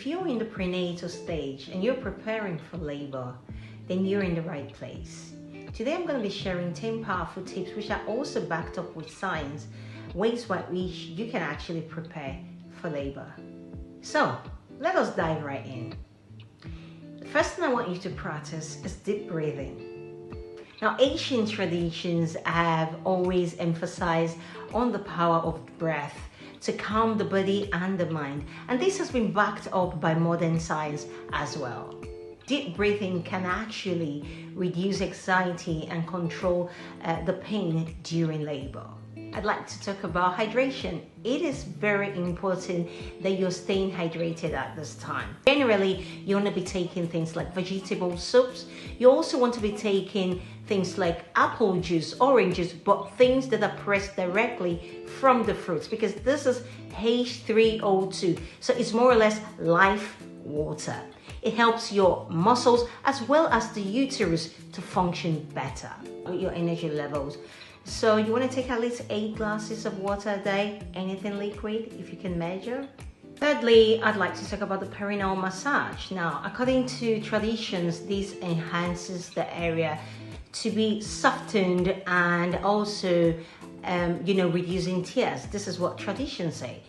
if you're in the prenatal stage and you're preparing for labor, then you're in the right place. Today I'm going to be sharing 10 powerful tips which are also backed up with science, ways by which you can actually prepare for labor. So let us dive right in. The first thing I want you to practice is deep breathing. Now, ancient traditions have always emphasized on the power of breath to calm the body and the mind, and this has been backed up by modern science as well. Deep breathing can actually reduce anxiety and control the pain during labor. I'd like to talk about hydration. It is very important that you're staying hydrated at this time. Generally, you want to be taking things like vegetable soups. You also want to be taking things like apple juice, oranges, but things that are pressed directly from the fruits, because this is H3O2. So it's more or less life water. It helps your muscles as well as the uterus to function better with your energy levels. So you want to take at least 8 glasses of water a day, anything liquid if you can measure. Thirdly, I'd like to talk about the perineal massage. Now, according to traditions, this enhances the area to be softened and also, reducing tears. This is what traditions say.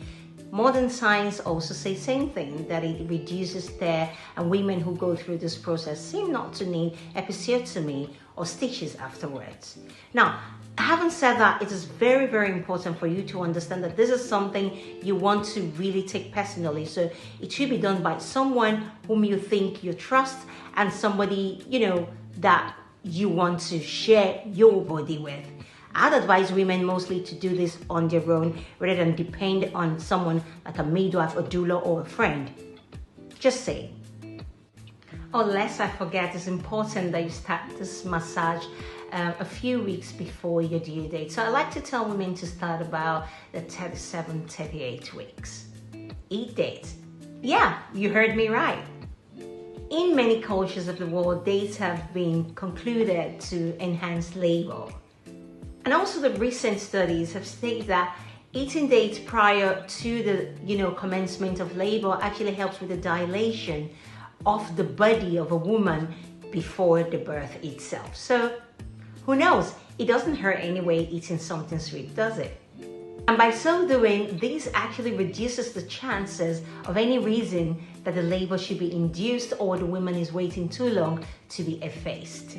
Modern science also says same thing, that it reduces tear, and women who go through this process seem not to need episiotomy or stitches afterwards. Now, having said that, it is very, very important for you to understand that this is something you want to really take personally. So it should be done by someone whom you think you trust and somebody, that you want to share your body with. I'd advise women mostly to do this on their own rather than depend on someone like a midwife, a doula, or a friend. Just say. Or lest I forget, it's important that you start this massage a few weeks before your due date. So I like to tell women to start about the 37, 38 weeks. Eat dates. Yeah, you heard me right. In many cultures of the world, dates have been concluded to enhance labor. And also the recent studies have stated that eating dates prior to the commencement of labor actually helps with the dilation of the body of a woman before the birth itself. So who knows? It doesn't hurt anyway eating something sweet, does it? And by so doing, this actually reduces the chances of any reason that the labor should be induced or the woman is waiting too long to be effaced.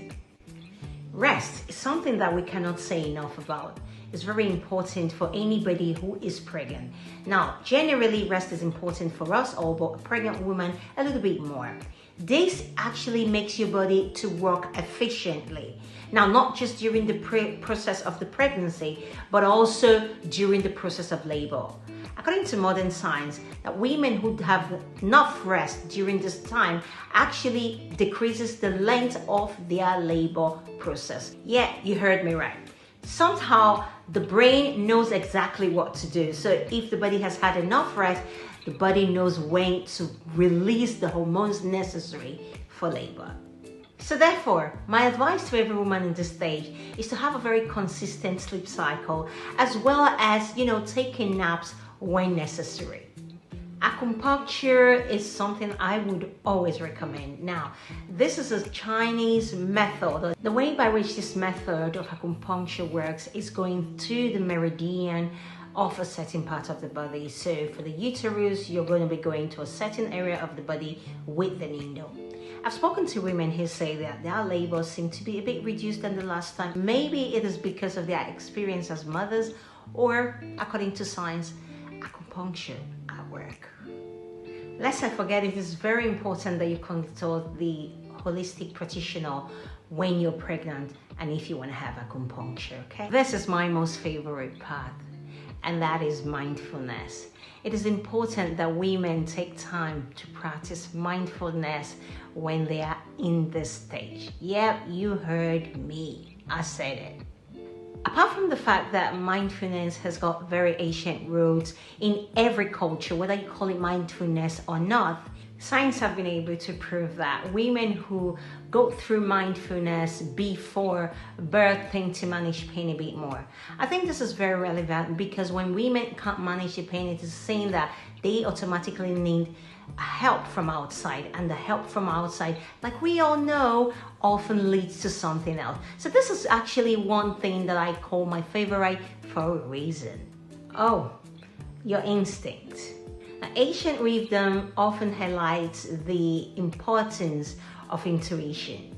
Rest is something that we cannot say enough about. It's very important for anybody who is pregnant. Now, generally, rest is important for us all, but a pregnant woman a little bit more. This actually makes your body to work efficiently. Now, not just during the process of the pregnancy, but also during the process of labor. According to modern science, that women who have enough rest during this time actually decreases the length of their labor process. Yeah, you heard me right. Somehow the brain knows exactly what to do. So if the body has had enough rest, the body knows when to release the hormones necessary for labor. So therefore, my advice to every woman in this stage is to have a very consistent sleep cycle, as well as, taking naps when necessary. Acupuncture is something I would always recommend. Now, this is a Chinese method. The way by which this method of acupuncture works is going to the meridian of a certain part of the body. So for the uterus, you're going to be going to a certain area of the body with the needle. I've spoken to women who say that their labors seem to be a bit reduced than the last time. Maybe it is because of their experience as mothers, or according to science, acupuncture at work. Lest I forget, it is very important that you consult the holistic practitioner when you're pregnant and if you want to have acupuncture, okay? This is my most favorite part, and that is mindfulness. It is important that women take time to practice mindfulness when they are in this stage. Yep, you heard me. I said it. Apart from the fact that mindfulness has got very ancient roots in every culture, whether you call it mindfulness or not, Science have been able to prove that women who go through mindfulness before birth tend to manage pain a bit more. I think this is very relevant because when women can't manage the pain, it is saying that they automatically need help from outside, and the help from outside, like we all know, often leads to something else. So this is actually one thing that I call my favorite for a reason. Oh, your instinct. Ancient wisdom often highlights the importance of intuition.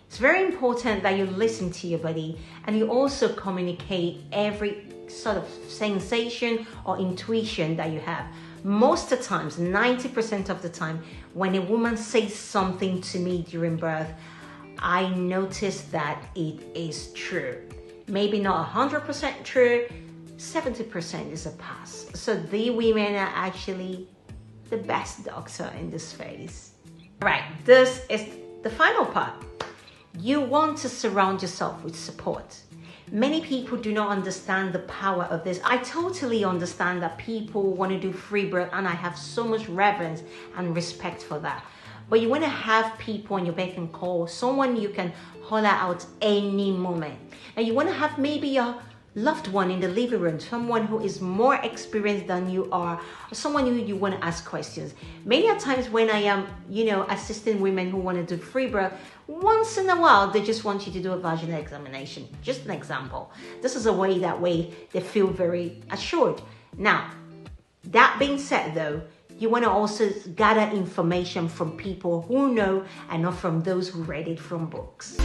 It's very important that you listen to your body and you also communicate every sort of sensation or intuition that you have. Most of the times, 90% of the time, when a woman says something to me during birth, I notice that it is true. Maybe not 100% true, 70% is a pass. So the women are actually the best doctor in this phase. Right, this is the final part. You want to surround yourself with support. Many people do not understand the power of this. I totally understand that people want to do free birth, and I have so much reverence and respect for that. But you want to have people on your beck and call, someone you can holler out any moment. And you want to have maybe your loved one in the living room, someone who is more experienced than you are, or someone who you want to ask questions. Many a times when I am, assisting women who want to do free birth, once in a while they just want you to do a vaginal examination. Just an example. This is a way they feel very assured. Now, that being said though, you want to also gather information from people who know and not from those who read it from books.